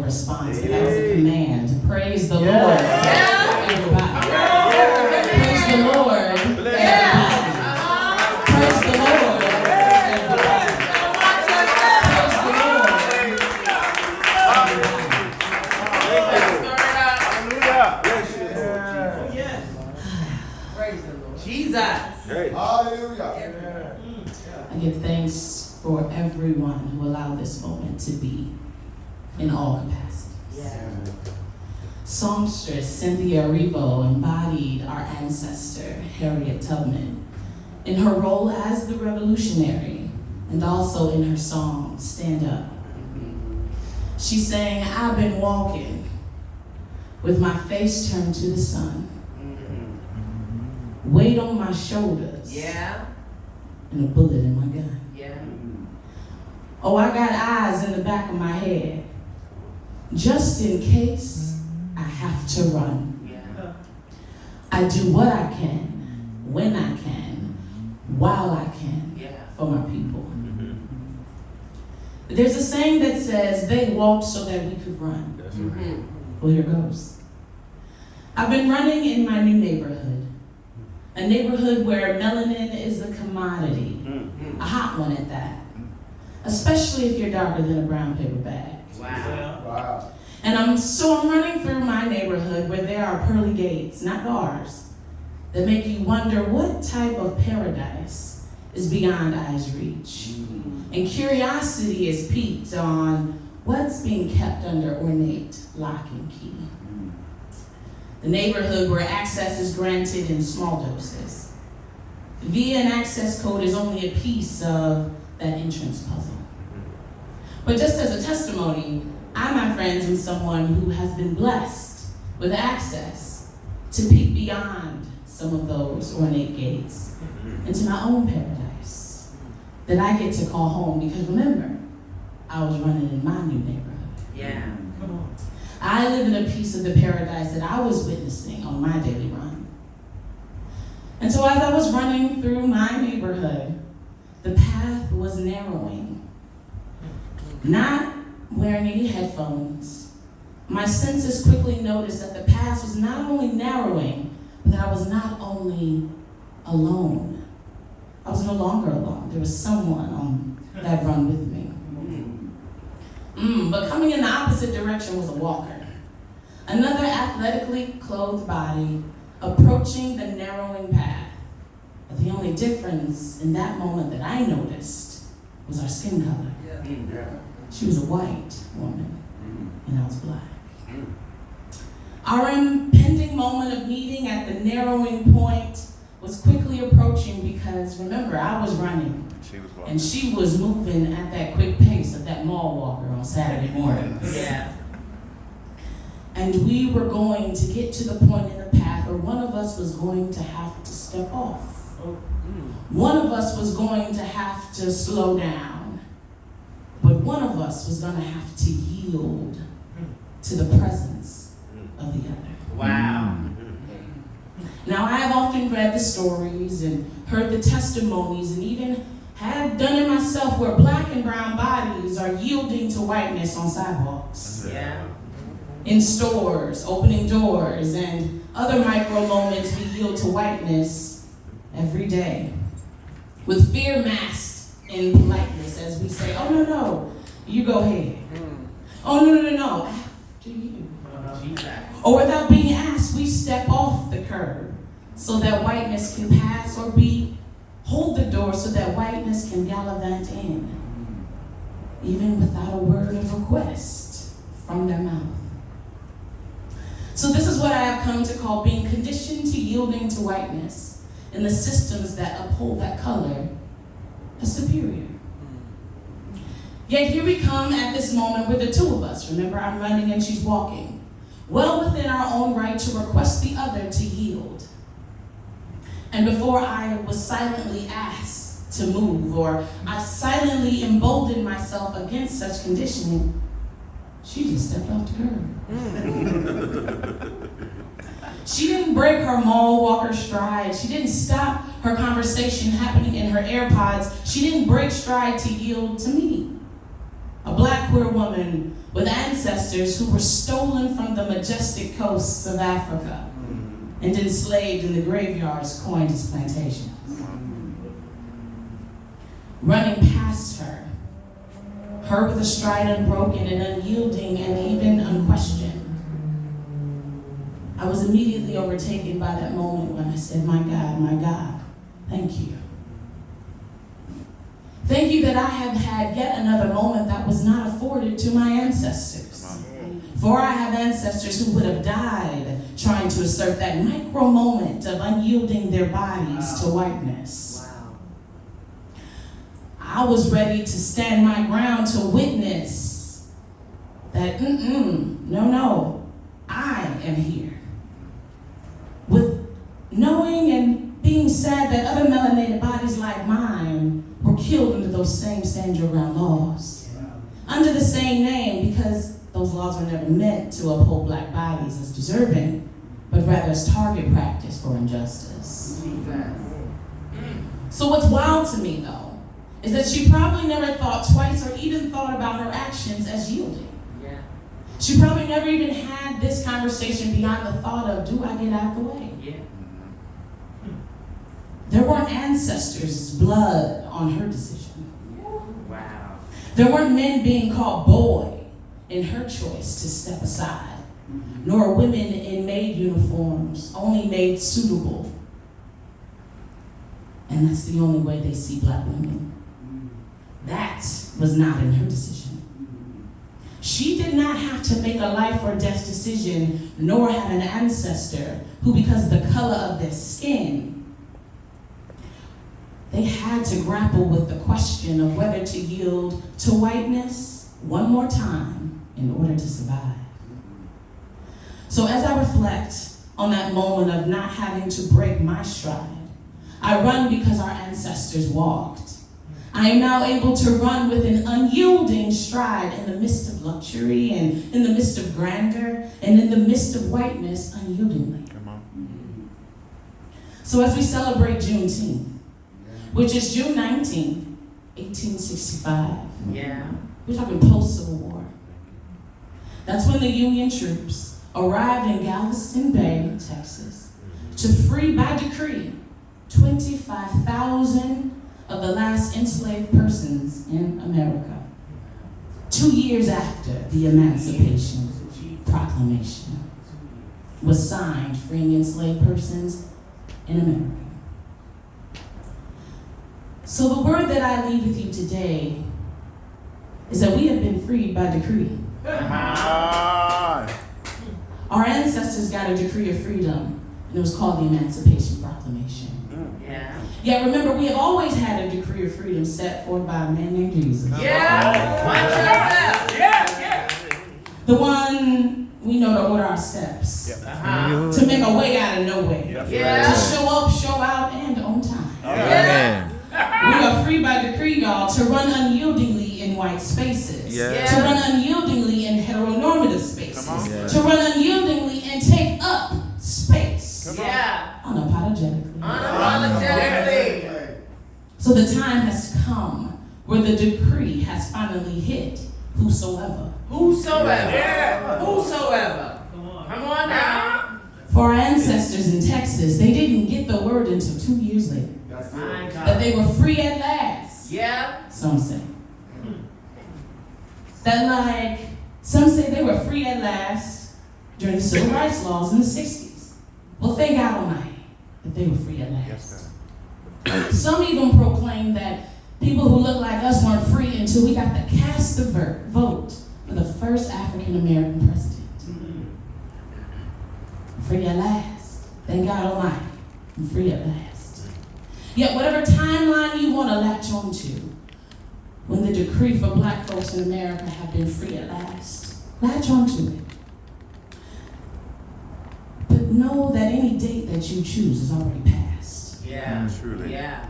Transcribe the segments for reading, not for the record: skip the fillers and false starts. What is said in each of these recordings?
response, but that was a command. Praise the Lord, everybody. Praise the Lord, everybody. Praise the Lord, everybody. Praise the Lord, everybody. Jesus. Hallelujah. I give thanks for everyone who allowed this moment to be in all capacities. Yeah. Songstress Cynthia Erivo embodied our ancestor, Harriet Tubman, in her role as the revolutionary and also in her song, Stand Up. She sang, I've been walking with my face turned to the sun, weight on my shoulders, Yeah. and a bullet in my gun. Yeah. Oh, I got eyes in the back of my head, just in case I have to run. Yeah. I do what I can, when I can, while I can, Yeah. for my people. There's a saying that says, they walked so that we could run. Mm-hmm. Well, here goes. I've been running in my new neighborhood, a neighborhood where melanin is a commodity, a hot one at that, especially if you're darker than a brown paper bag. Wow. And I'm running through my neighborhood where there are pearly gates, not bars, that make you wonder what type of paradise is beyond eyes' reach. And curiosity is piqued on what's being kept under ornate lock and key. The neighborhood where access is granted in small doses. Via an access code is only a piece of that entrance puzzle. But just as a testimony, I, my friends, am someone who has been blessed with access to peek beyond some of those ornate gates into my own paradise that I get to call home, because remember, I was running in my new neighborhood. Yeah. I live in a piece of the paradise that I was witnessing on my daily run. And so as I was running through my neighborhood, the path was narrowing. Not wearing any headphones, my senses quickly noticed that the path was not only narrowing, but that I was not only alone. I was no longer alone. There was someone on that run with me. But coming in the opposite direction was a walker. Another athletically clothed body approaching the narrowing path. But the only difference in that moment that I noticed was our skin color. She was a white woman, and I was black. Our impending moment of meeting at the narrowing point was quickly approaching because, remember, I was running. And she was moving at that quick pace of that mall walker on Saturday mornings. Yeah. And we were going to get to the point in the path where one of us was going to have to step off. One of us was going to have to slow down. But one of us was going to have to yield to the presence of the other. Wow. Now, I have often read the stories and heard the testimonies and even had done it myself where black and brown bodies are yielding to whiteness on sidewalks, Yeah. in stores, opening doors, and other micro moments we yield to whiteness every day. With fear masked in politeness as we say, oh, no, you go ahead. Oh, no, after you. Or without being asked, we step off the curb so that whiteness can pass, or hold the door so that whiteness can gallivant in, even without a word of request from their mouth. So this is what I have come to call being conditioned to yielding to whiteness in the systems that uphold that color as superior. Yet here we come at this moment with the two of us. Remember, I'm running and she's walking. Well within our own right to request the other to yield. And before I was silently asked to move, or I silently emboldened myself against such conditioning, she just stepped off the curb. She didn't break her mall walker stride. She didn't stop her conversation happening in her AirPods. She didn't break stride to yield to me. A black queer woman with ancestors who were stolen from the majestic coasts of Africa and enslaved in the graveyards coined as plantations. Running past her with a stride unbroken and unyielding and even unquestioned, I was immediately overtaken by that moment when I said, my God, thank you. Thank you that I have had yet another moment that was not afforded to my ancestors. For I have ancestors who would have died trying to assert that micro moment of unyielding their bodies to whiteness. I was ready to stand my ground to witness that, no, I am here. With knowing and being sad that other melanated bodies like mine were killed under those same stand your ground laws. Under the same name, because those laws were never meant to uphold black bodies as deserving, but rather as target practice for injustice. So what's wild to me, though, is that she probably never thought twice or even thought about her actions as yielding. Yeah. She probably never even had this conversation beyond the thought of, do I get out the way? Yeah. There weren't ancestors' blood on her decision. Wow. There weren't men being called boy in her choice to step aside, nor women in maid uniforms, only made suitable. And that's the only way they see black women. That was not in her decision. She did not have to make a life or death decision, nor have an ancestor who, because of the color of their skin, they had to grapple with the question of whether to yield to whiteness one more time in order to survive. So as I reflect on that moment of not having to break my stride, I run because our ancestors walked. I am now able to run with an unyielding stride in the midst of luxury and in the midst of grandeur and in the midst of whiteness unyieldingly. So as we celebrate Juneteenth, which is June 19, 1865. Yeah. We're talking post-Civil War. That's when the Union troops arrived in Galveston Bay, Texas, to free by decree 25,000 of the last enslaved persons in America. 2 years after the Emancipation Proclamation was signed, freeing enslaved persons in America. So the word that I leave with you today is that we have been freed by decree. Our ancestors got a decree of freedom, and it was called the Emancipation Proclamation. Yeah. Yet remember, we have always had a decree of freedom set forth by a man named Jesus. Yeah. Watch yourself. Yeah. The one we know to order our steps, to make a way out of no way, Yeah. to show up, show out, and on time. Yeah. We are free by decree, y'all, to run unyieldingly in white spaces, to run unyieldingly in heteronormative spaces, to run unyieldingly and take up space. Yeah. Unapologetically. Unapologetically. So the time has come where the decree has finally hit whosoever. Whosoever. Yeah. Whosoever. Come on now. For our ancestors in Texas, they didn't get the word until 2 years later My God. that they were free at last. Yeah. Some say. Some say they were free at last during the civil rights laws in the 60s. Well, thank God Almighty that they were free at last. Some even proclaim that people who look like us weren't free until we got to cast the vote for the first African American president. Free at last. Thank God Almighty. I'm free at last. Yet whatever timeline you want to latch onto, when the decree for black folks in America have been free at last, latch onto it. But know that any date that you choose is already passed. Yeah. Truly. Yeah.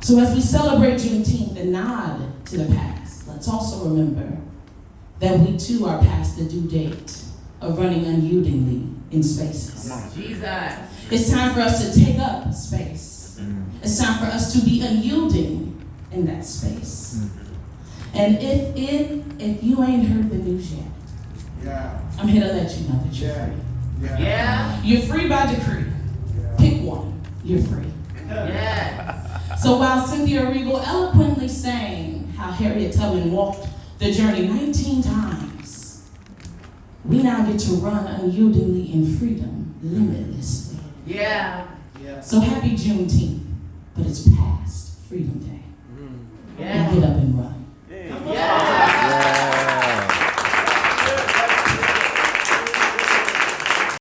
So as we celebrate Juneteenth and nod to the past, let's also remember that we too are past the due date of running unyieldingly in spaces. Jesus. It's time for us to take up space. It's time for us to be unyielding in that space. And if you ain't heard the news yet, I'm here to let you know that you're free. Yeah. You're free by decree. Pick one. You're free. Yeah. So while Cynthia Regal eloquently sang how Harriet Tubman walked the journey 19 times, we now get to run unyieldingly in freedom, limitlessly. Yeah. So happy Juneteenth, but it's past Freedom Day. Yeah. Now get up and run.